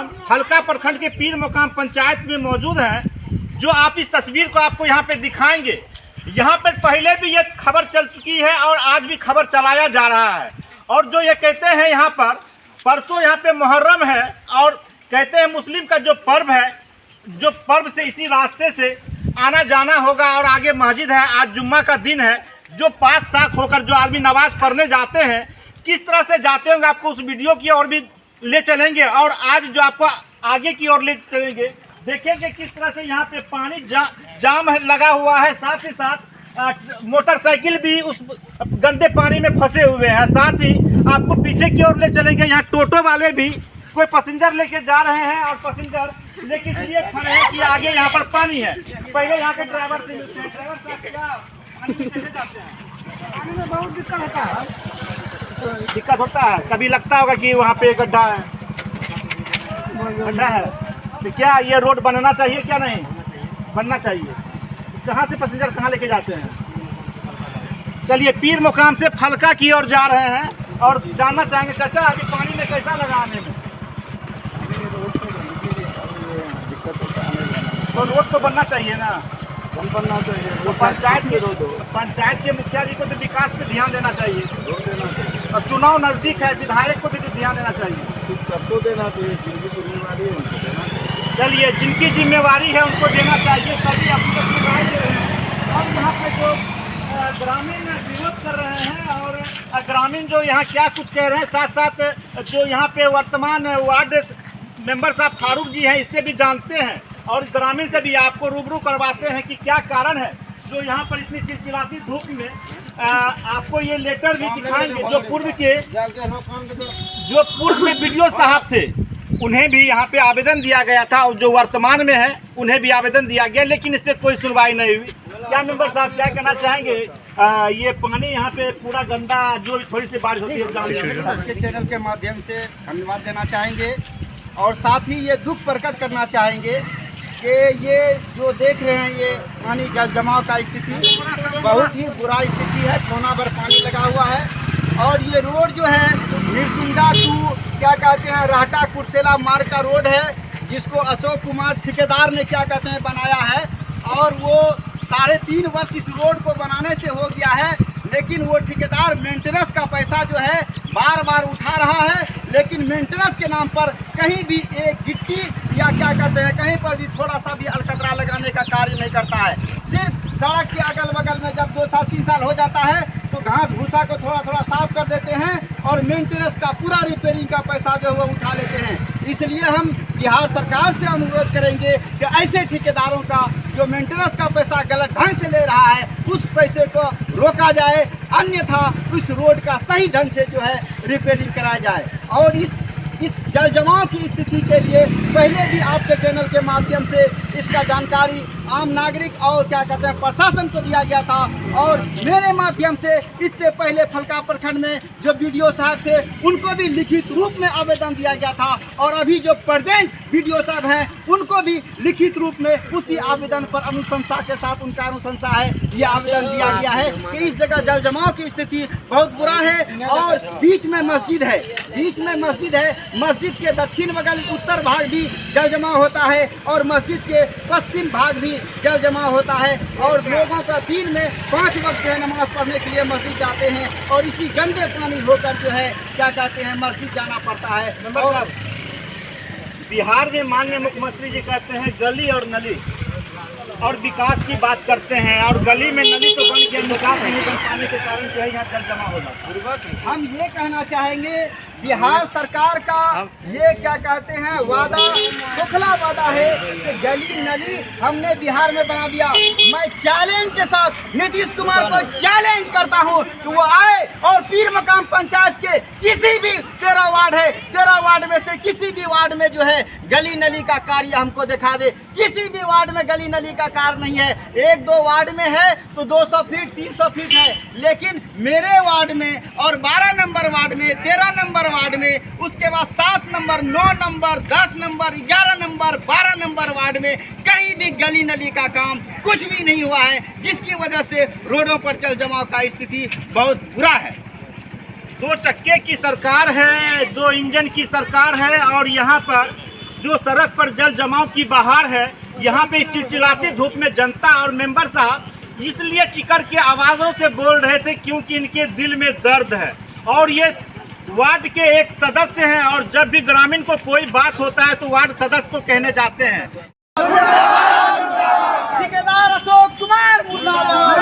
हम हल्का प्रखंड के पीर मुकाम पंचायत में मौजूद हैं। जो आप इस तस्वीर को आपको यहाँ पे दिखाएंगे, यहाँ पर पहले भी ये खबर चल चुकी है और आज भी खबर चलाया जा रहा है। और जो ये कहते हैं यहाँ पर परसों यहाँ पे मुहर्रम है और कहते हैं मुस्लिम का जो पर्व है, जो पर्व से इसी रास्ते से आना जाना होगा और आगे मस्जिद है। आज जुम्मा का दिन है, जो पाक साक होकर जो आदमी नमाज पढ़ने जाते हैं, किस तरह से जाते होंगे आपको उस वीडियो की ओर भी ले चलेंगे और आज जो आपको आगे की ओर ले चलेंगे, देखेंगे किस तरह से यहाँ पे पानी जाम लगा हुआ है। साथ ही साथ मोटरसाइकिल भी उस गंदे पानी में फंसे हुए हैं। साथ ही आपको पीछे की ओर ले चलेंगे, यहाँ टोटो वाले भी कोई पैसेंजर लेके जा रहे हैं और पैसेंजर लेके इसलिए खड़े हैं कि आगे यहाँ पर पानी है। पहले यहाँ के ड्राइवर से मिलते हैं। ड्राइवर साहब क्या पानी में कैसे जाते हैं? पानी में बहुत दिक्कत होता है। दिक्कत होता है, कभी लगता होगा कि वहाँ पे गड्ढा है, गड्ढा है, तो क्या ये रोड बनना चाहिए क्या नहीं बनना चाहिए? कहाँ से पैसेंजर कहाँ लेके जाते हैं? चलिए पीर मुकाम से फलका की ओर जा रहे हैं और जानना चाहेंगे चाचा अभी पानी में कैसा लगा आने में? तो रोड तो बनना चाहिए ना, बनना चाहिए। तो पंचायत के मुखिया जी को तो विकास पे ध्यान देना चाहिए। और चुनाव नजदीक है, विधायक को भी ध्यान देना चाहिए। सबको देना चाहिए, जिनकी जिम्मेवारी है उनको देना चाहिए। चलिए जिनकी जिम्मेवारी है उनको देना चाहिए। सभी अपनी अपनी राय दे रहे हैं और यहाँ पे जो ग्रामीण विरोध कर रहे हैं और ग्रामीण जो यहाँ क्या कुछ कह रहे हैं, साथ साथ जो यहाँ पे वर्तमान वार्ड मेंबर साहब फारूक जी हैं, इससे भी जानते हैं और ग्रामीण से भी आपको रूबरू करवाते हैं कि क्या कारण है जो यहाँ पर इतनी चिलचिलाती धूप में आपको ये लेटर भी दिखाएंगे। जो पूर्व में वीडियो साहब थे उन्हें भी यहाँ पे आवेदन दिया गया था और जो वर्तमान में है उन्हें भी आवेदन दिया गया, लेकिन इस पर कोई सुनवाई नहीं हुई। क्या मेंबर साहब क्या कहना चाहेंगे? ये पानी यहाँ पे पूरा गंदा, जो थोड़ी सी बारिश होती है, सबके चैनल के माध्यम से धन्यवाद देना चाहेंगे और साथ ही ये दुख प्रकट करना चाहेंगे कि ये जो देख रहे हैं ये पानी जल जमाव का स्थिति बहुत ही बुरा स्थिति है। कोना भर पानी लगा हुआ है और ये रोड जो है निरसिंगा टू क्या कहते हैं राहटा कुर्सेला मार्ग का रोड है, जिसको अशोक कुमार ठेकेदार ने क्या कहते हैं बनाया है और वो 3.5 वर्ष इस रोड को बनाने से हो गया है। लेकिन वो ठेकेदार मेंटेनेंस का पैसा जो है बार बार उठा रहा है, लेकिन मेंटेनेंस के नाम पर कहीं भी एक गिट्टी या क्या कहते हैं कहीं पर भी थोड़ा सा भी अलकतरा लगाने का कार्य नहीं करता है। सिर्फ सड़क के अगल बगल में जब 2 साल 3 साल हो जाता है तो घास भूसा को थोड़ा थोड़ा साफ कर देते हैं और मेंटेनेंस का पूरा रिपेयरिंग का पैसा जो है वो उठा लेते हैं। इसलिए हम बिहार सरकार से अनुरोध करेंगे कि ऐसे ठेकेदारों का जो मेंटेनेंस का पैसा गलत ढंग से ले रहा है उस पैसे को रोका जाए, अन्यथा इस रोड का सही ढंग से जो है रिपेयरिंग कराया जाए। और इस जल जमाव की स्थिति के लिए पहले भी आपके चैनल के माध्यम से इसका जानकारी आम नागरिक और क्या कहते हैं प्रशासन को दिया गया था और मेरे माध्यम से इससे पहले फलका प्रखंड में जो बीडीओ साहब थे उनको भी लिखित रूप में आवेदन दिया गया था और अभी जो प्रेजेंट बीडीओ साहब हैं उनको भी लिखित रूप में उसी आवेदन पर अनुशंसा के साथ उनका अनुशंसा है ये आवेदन दिया गया है कि इस जगह जल जमाव की स्थिति बहुत बुरा है और बीच में मस्जिद है, मस्जिद के दक्षिण बगल उत्तर भाग भी जल जमाव होता है और मस्जिद के पश्चिम भाग भी जल जमाव होता है और लोगों का दिन में 5 वक्त जो है नमाज पढ़ने के लिए मस्जिद जाते हैं और इसी गंदे पानी होकर जो है क्या कहते हैं मस्जिद जाना पड़ता है। और बिहार में माननीय मुख्यमंत्री जी कहते हैं गली और नली और विकास की बात करते हैं और गली में नली तो बन के निकास नहीं बन पाने के कारण जो है यहाँ जल जमा हो जाता है। हम ये कहना चाहेंगे बिहार सरकार का ये क्या कहते हैं वादा खोखला वादा है कि गली नली हमने बिहार में बना दिया। मैं चैलेंज के साथ नीतीश कुमार को चैलेंज करता हूं कि वो आए और पीर मकाम पंचायत के किसी भी 13 वार्ड है, 13 वार्ड में से किसी भी वार्ड में जो है गली नली का कार्य हमको दिखा दे। किसी भी वार्ड में गली नली का कार्य नहीं है। 1-2 वार्ड में है तो 200 फीट 300 फीट है, लेकिन मेरे वार्ड में और 12 नंबर वार्ड में, 13 नंबर वार्ड में, उसके बाद 7 number, 9 number, 10 number, 11 number, 12 number ward में कहीं भी गली नली का काम कुछ भी नहीं हुआ है, जिसकी वजह से रोडों पर जल जमाव का स्थिति बहुत बुरा है। 2 चक्के की सरकार है, 2 इंजन की सरकार है और यहाँ पर जो सड़क पर जल जमाव की बहार है, यहाँ पे चिलचिलाती धूप में जनता और मेंबर साहब इसलिए चिकर की आवाज़ों से बोल रहे थे क्योंकि इनके दिल में दर्द है और ये वार्ड के एक सदस्य हैं और जब भी ग्रामीण को कोई बात होता है तो वार्ड सदस्य को कहने जाते हैं। ठेकेदार अशोक कुमार मुर्दाबाद,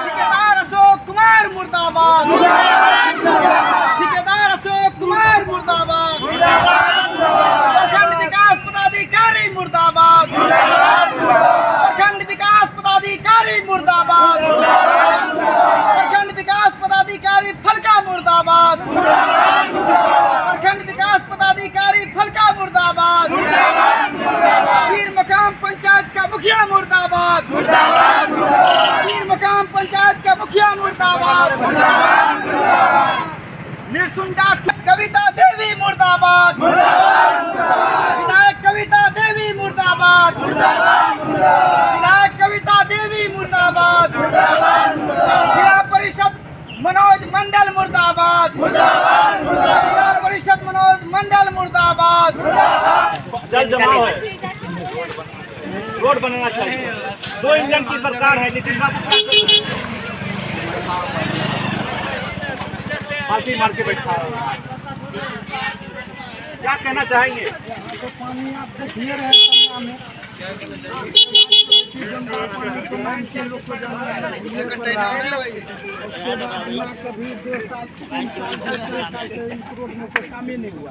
ठेकेदार अशोक कुमार मुर्दाबाद, ठेकेदार अशोक कुमार मुर्दाबाद, प्रखंड विकास पदाधिकारी मुर्दाबाद, प्रखंड विकास पदाधिकारी मुर्दाबाद, प्रखंड विकास पदाधिकारी फलका मुर्दाबाद, प्रखंड विकास पदाधिकारी फलका मुर्दाबाद, पीर मकाम पंचायत का मुखिया मुर्दाबाद, पीर मकाम पंचायत का मुखिया मुर्दाबाद, निर्सुंडा कविता देवी मुर्दाबाद, विधायक कविता देवी मुर्दाबाद, विधायक कविता देवी मुर्दाबाद, जिला परिषद मनोज मंडल मुर्दाबाद, जिला परिषद मनोज मंडल मुर्दाबाद। जल जमाव है, रोड बनाना चाहिए। 2 इंजन की सरकार है, नीतीश बाबू पार्टी मार के बैठा है। क्या कहना चाहेंगे? पानी आप देखिए रहे हैं में लोग को जाना है, कभी 2 साल 3 साल से इस रोड में कोई काम ही नहीं हुआ।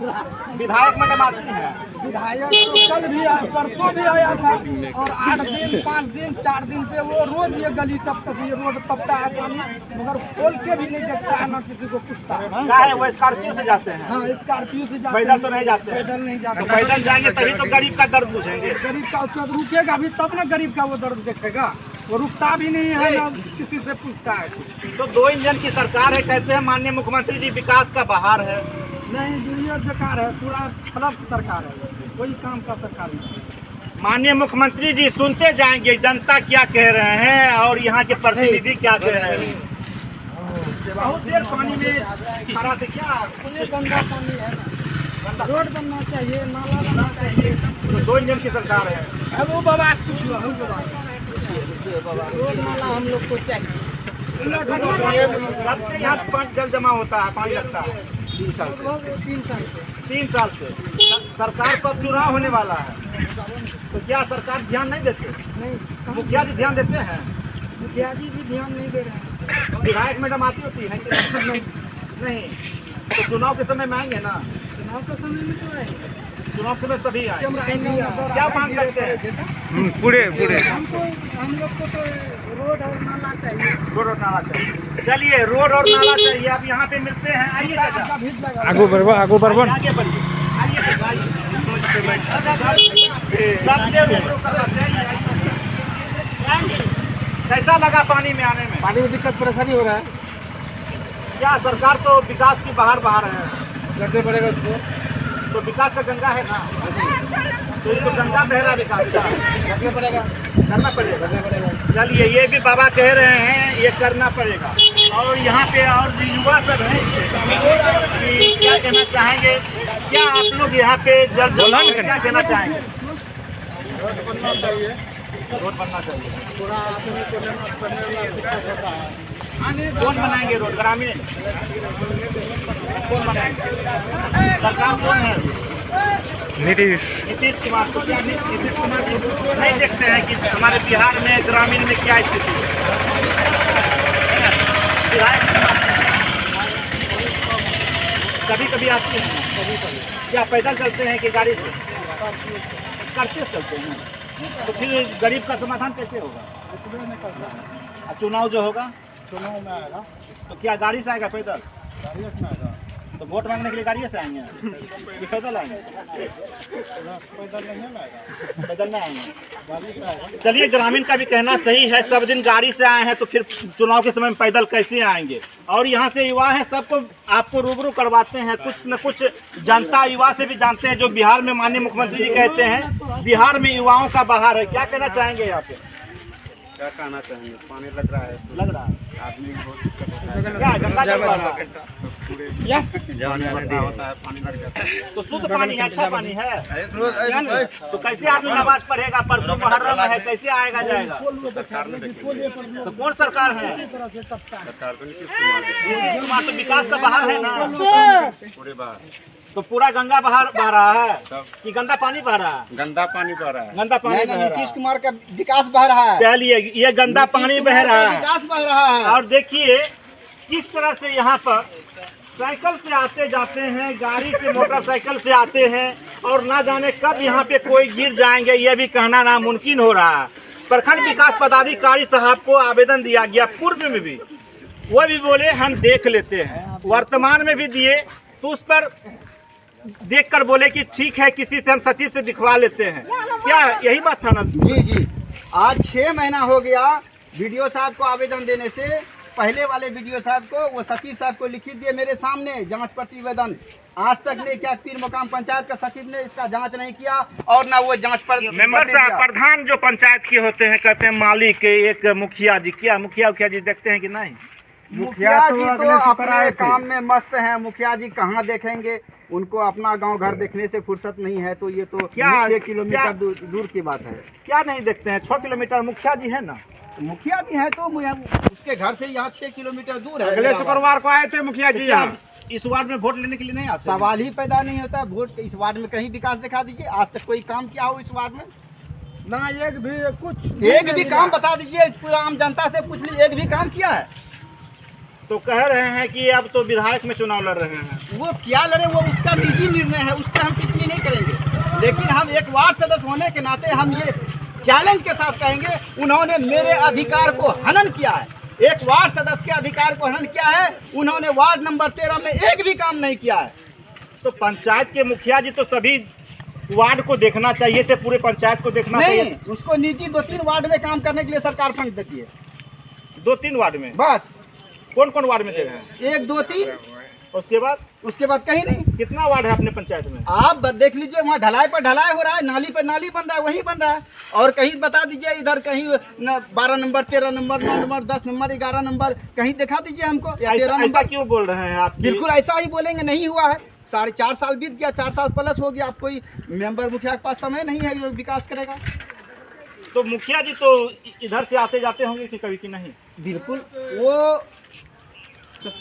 विधायक मैडम आती हैं, विधायक तो कल भी आया, परसों भी आया था और 8 दिन 5 दिन 4 दिन पे वो रोज ये गली ये रोड टपता है पानी, मगर खोल के भी नहीं देखता है, ना किसी को पूछता है। क्या है वो स्कॉर्पियो से जाते हैं? हाँ, स्कॉर्पियो से जाते पैदल तो नहीं जाते हैं। पैदल नहीं जाते, तो पैदल जाएंगे तभी तो गरीब का दर्द पूछेंगे। गरीब का उसके बाद रुकेगा भी तब ना गरीब का वो दर्द देखेगा, वो रुकता भी नहीं है ना किसी से पूछता है। तो 2 इंजन की सरकार है, कहते हैं माननीय मुख्यमंत्री जी विकास का बहार है। नहीं, दुनिया बेकार है, पूरा फ्लॉप सरकार है, कोई काम का सरकार नहीं। माननीय मुख्यमंत्री जी सुनते जाएंगे जनता क्या कह रहे हैं और यहाँ के प्रतिनिधि क्या कह रहे हैं। बहुत देर पानी में खड़ा थे, क्या गंदा पानी है, रोड बनना चाहिए, नाला बनना चाहिए। तो 2 इंजन की सरकार है। अब वो बाबा कुछ हुआ, रोड नाला हम लोग को चाहिए। कब से यहाँ पानी जल जमा होता है, पानी लगता है? 3 साल से 3 साल से। सरकार पर चुनाव होने वाला है, तो क्या सरकार ध्यान नहीं देते? नहीं, मुखिया जी ध्यान देते हैं? मुखिया जी भी ध्यान नहीं दे रहे हैं। विधायक मैडम आती होती है नहीं, तो चुनाव के समय में आएंगे ना? चुनाव के समय में तो आएंगे, चुनाव के समय तभी आएंगे। क्या क्या मांग करते हैं? पूरे हम लोग को तो रोड और नाला चाहिए। रोड और नाला चाहिए। चलिए, रोड और नाला चाहिए। अब यहाँ पे मिलते हैं, आइए चाचा, आगू बढ़ो, आगू बढ़ो, आगे बढ़िए, आइए सबसे रूबरू करवाते हैं। कैसा लगा पानी में आने में? पानी में दिक्कत परेशानी हो रहा है, क्या सरकार तो विकास की बहार बहा रहे हैं, करना पड़ेगा उसको। तो विकास का गंगा है ना, तो ये तो गंगा बह रहा है, विकास का करना पड़ेगा, करना पड़ेगा। चलिए, ये भी बाबा कह रहे हैं ये करना पड़ेगा। और यहाँ पे और भी युवा सब हैं, कि क्या कहना चाहेंगे? क्या आप लोग यहाँ पे जल जमाव क्या कहना चाहेंगे? रोड बनना चाहिए, रोड बनना चाहिए। थोड़ा आदमी को बनने में दिक्कत होता है। कौन बनाएंगे रोड? ग्रामीण कौन बनाएंगे? सरकार कौन है? नीतीश कुमार। तो क्या नीतीश कुमार नहीं देखते हैं कि हमारे बिहार में ग्रामीण में क्या स्थिति है? कभी कभी आती हैं, क्या पैदल चलते हैं कि गाड़ी से? स्कॉर्पियो चलते हैं। तो फिर गरीब का समाधान कैसे होगा? चुनाव जो होगा, चुनाव में आएगा, तो क्या गाड़ी से आएगा? पैदल? गाड़ी से आएगा, तो वोट मांगने के लिए गाड़ी से आएंगे कि पैदल आएंगे? पैदल नहीं आएगा, पैदल नहीं आएंगे। गाड़ी से आएगा। चलिए, ग्रामीण का भी कहना सही है, सब दिन गाड़ी से आए हैं तो फिर चुनाव के समय में पैदल कैसे आएंगे? और यहाँ से युवा हैं, सबको आपको रूबरू करवाते हैं, कुछ न कुछ जनता युवा से भी जानते हैं, जो बिहार में माननीय मुख्यमंत्री जी कहते हैं बिहार में युवाओं का बहार है। क्या कहना चाहेंगे यहाँ पे? क्या कहना चाहेंगे? पानी लग रहा है, लग रहा है आदमी को बहुत दिक्कत होता है। क्या गंगा जल रहा है? तो शुद्ध पानी है, अच्छा पानी है। तो कैसे आदमी नमाज पढ़ेगा? परसों मुहर्रम है, कैसे आएगा जाएगा? तो कौन सरकार है? नीतीश कुमार तो विकास का बाहर है ना। तो पूरा गंगा बह रहा है कि गंदा पानी बह रहा है? गंदा पानी बह रहा है। गंदा पानी बह रहा है। नीतीश कुमार का विकास बह रहा है। चलिए, ये गंदा पानी बह रहा है, विकास बह रहा है। और देखिए किस तरह से यहाँ पर साइकिल से आते जाते हैं, गाड़ी से मोटरसाइकिल से आते हैं, और ना जाने कब यहाँ पे कोई गिर जाएंगे ये भी कहना नामुमकिन हो रहा है। प्रखंड विकास पदाधिकारी साहब को आवेदन दिया गया पूर्व में भी, वो भी बोले हम देख लेते हैं, वर्तमान में भी दिए तो उस पर देखकर बोले कि ठीक है किसी से हम सचिव से दिखवा लेते हैं। क्या यही बात था ना? जी जी, आज 6 महीना हो गया वीडियो साहब को आवेदन देने से। पहले वाले वीडियो साहब को वो सचिव साहब को लिखित दिए मेरे सामने जांच प्रतिवेदन, आज तक नहीं क्या पीर मुकाम पंचायत का सचिव ने इसका जांच नहीं किया, और ना वो जांच पर मेंबर साहब, प्रधान जो पंचायत के होते हैं कहते हैं मालिक एक मुखिया जी, क्या मुखिया जी देखते हैं कि नहीं? मुखिया जी तो अपने काम में मस्त हैं। मुखिया जी कहाँ देखेंगे, उनको अपना गांव घर देखने से फुर्सत नहीं है। तो ये तो क्या 6 किलोमीटर दूर की बात है। क्या नहीं देखते हैं? 6 किलोमीटर मुखिया जी है ना। मुखिया जी है तो उसके घर से यहाँ 6 किलोमीटर दूर है। अगले शुक्रवार को आए थे मुखिया जी यहाँ, इस वार्ड में वोट लेने के लिए नहीं आते? सवाल ही पैदा नहीं होता। वोट इस वार्ड में कहीं विकास दिखा दीजिए, आज तक कोई काम किया हो इस वार्ड में? ना एक भी काम बता दीजिए, पूरा आम जनता से पूछ लीजिए, एक भी काम किया है? तो कह रहे हैं कि अब तो विधायक में चुनाव लड़ रहे हैं। वो क्या लड़े, वो उसका निजी निर्णय है, उस पर हम टिप्पणी नहीं करेंगे। लेकिन हम एक वार्ड सदस्य होने के नाते हम ये चैलेंज के साथ कहेंगे, उन्होंने मेरे अधिकार को हनन किया है। एक वार्ड सदस्य के अधिकार को हनन किया है। उन्होंने वार्ड नंबर 13 में एक भी काम नहीं किया है। तो पंचायत के मुखिया जी तो सभी वार्ड को देखना चाहिए थे, पूरे पंचायत को देखना चाहिए। नहीं, उसको निजी 2-3 वार्ड में काम करने के लिए सरकार फंड देती है। 2-3 वार्ड में? बस। कौन कौन वार्ड में दे रहे हैं? 1, 2, 3। उसके बाद कहीं नहीं। कितना वार्ड है अपने पंचायत में? आप देख लीजिए, वहाँ ढलाई पर ढलाई हो रहा है, नाली पर नाली बन रहा है, वही बन रहा है। और कहीं बता दीजिए, इधर कहीं 12 number, 13 number, 9 number, 10 number, 11 number, कहीं दिखा दीजिए हमको। या 13 नंबर। ऐसा क्यों बोल रहे हैं आप? बिल्कुल ऐसा ही बोलेंगे, नहीं हुआ है। 4.5 साल बीत गया, 4 साल प्लस हो गया। आप कोई मेंबर मुखिया के पास समय नहीं है जो विकास करेगा। तो मुखिया जी तो इधर से आते जाते होंगे कि कभी कि नहीं? बिल्कुल, वो इस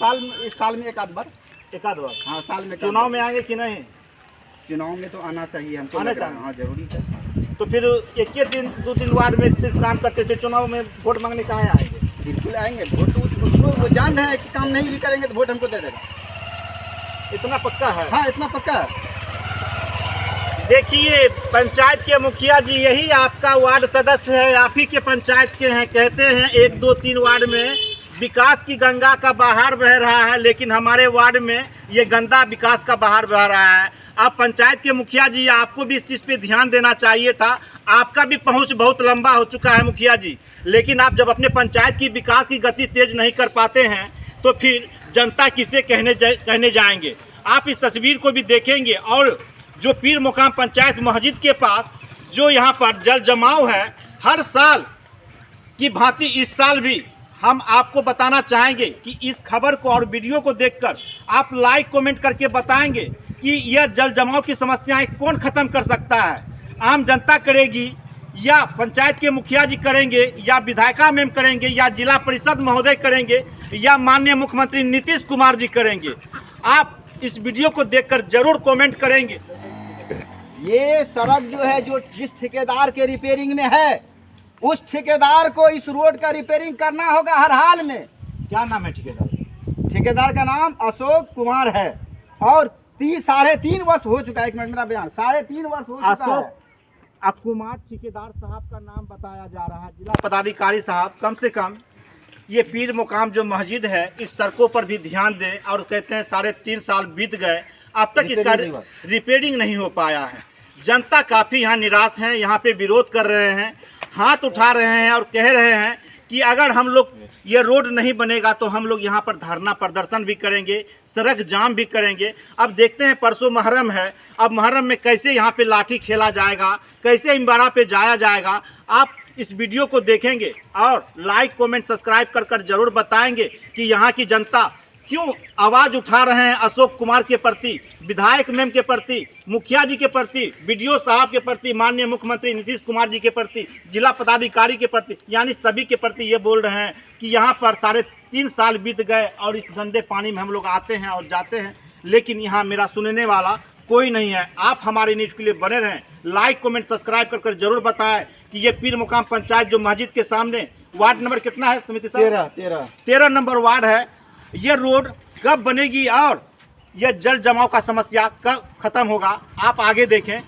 साल में एक आध बार। हाँ, साल में। चुनाव में आएंगे कि नहीं? चुनाव में तो आना चाहिए हमको। आना चाहिए। हाँ, जरूरी है। तो फिर एक दिन 2 दिन वार्ड में सिर्फ काम करते थे, चुनाव में वोट मांगने कहाँ आएंगे? बिल्कुल आएंगे। वोट तो उसको वो जान रहे हैं कि काम नहीं भी करेंगे तो वोट हमको दे देगा। इतना पक्का है? हाँ, इतना पक्का है। देखिए, पंचायत के मुखिया जी यही आपका वार्ड सदस्य है, आप ही के पंचायत के हैं। कहते हैं 1, 2, 3 वार्ड में विकास की गंगा का बहार बह रहा है, लेकिन हमारे वार्ड में ये गंदा विकास का बहार बह रहा है। आप पंचायत के मुखिया जी, आपको भी इस चीज़ पे ध्यान देना चाहिए था। आपका भी पहुंच बहुत लंबा हो चुका है मुखिया जी, लेकिन आप जब अपने पंचायत की विकास की गति तेज नहीं कर पाते हैं तो फिर जनता किसे कहने जाएंगे? आप इस तस्वीर को भी देखेंगे, और जो पीर मुकाम पंचायत मस्जिद के पास जो यहाँ पर जल जमाव है, हर साल की भांति इस साल भी हम आपको बताना चाहेंगे कि इस खबर को और वीडियो को देखकर आप लाइक कमेंट करके बताएंगे कि यह जल जमाव की समस्याएं कौन ख़त्म कर सकता है? आम जनता करेगी, या पंचायत के मुखिया जी करेंगे, या विधायिका मैम करेंगे, या जिला परिषद महोदय करेंगे, या माननीय मुख्यमंत्री नीतीश कुमार जी करेंगे? आप इस वीडियो को देखकर जरूर कमेंट करेंगे। ये सड़क जो है, जो जिस ठेकेदार के रिपेयरिंग में है, उस ठेकेदार को इस रोड का रिपेयरिंग करना होगा हर हाल में। क्या नाम है ठेकेदार? ठेकेदार का नाम अशोक कुमार है, और 3.5 वर्ष हो चुका है। 1 मिनट, मेरा बयान। 3.5 वर्ष हो चुका है। अशोक कुमार ठेकेदार साहब का नाम बताया जा रहा है। जिला पदाधिकारी साहब कम से कम ये पीर मुकाम जो मस्जिद है, इस सड़कों पर भी ध्यान दें। और कहते हैं 3.5 साल बीत गए, अब तक इसका रिपेयरिंग नहीं हो पाया है। जनता काफ़ी यहाँ निराश है, यहाँ पे विरोध कर रहे हैं, हाथ उठा रहे हैं और कह रहे हैं कि अगर हम लोग ये रोड नहीं बनेगा तो हम लोग यहाँ पर धरना प्रदर्शन भी करेंगे, सड़क जाम भी करेंगे। अब देखते हैं, परसों मुहर्रम है, अब मुहर्रम में कैसे यहाँ पे लाठी खेला जाएगा, कैसे इमारत पे जाया जाएगा। आप इस वीडियो को देखेंगे और लाइक कमेंट सब्सक्राइब कर जरूर बताएंगे कि यहाँ की जनता क्यों आवाज़ उठा रहे हैं अशोक कुमार के प्रति, विधायक मैम के प्रति, मुखिया जी के प्रति, बीडीओ साहब के प्रति, माननीय मुख्यमंत्री नीतीश कुमार जी के प्रति, जिला पदाधिकारी के प्रति, यानी सभी के प्रति ये बोल रहे हैं कि यहाँ पर 3.5 साल बीत गए और इस गंदे पानी में हम लोग आते हैं और जाते हैं, लेकिन यहाँ मेरा सुनने वाला कोई नहीं है। आप हमारे न्यूज़ के लिए बने रहें, लाइक कमेंट सब्सक्राइब कर जरूर बताएं कि ये पीर मुकाम पंचायत जो मस्जिद के सामने, वार्ड नंबर कितना है समिति साहब? 13 नंबर वार्ड है। ये रोड कब बनेगी और ये जल जमाव का समस्या कब खत्म होगा, आप आगे देखें।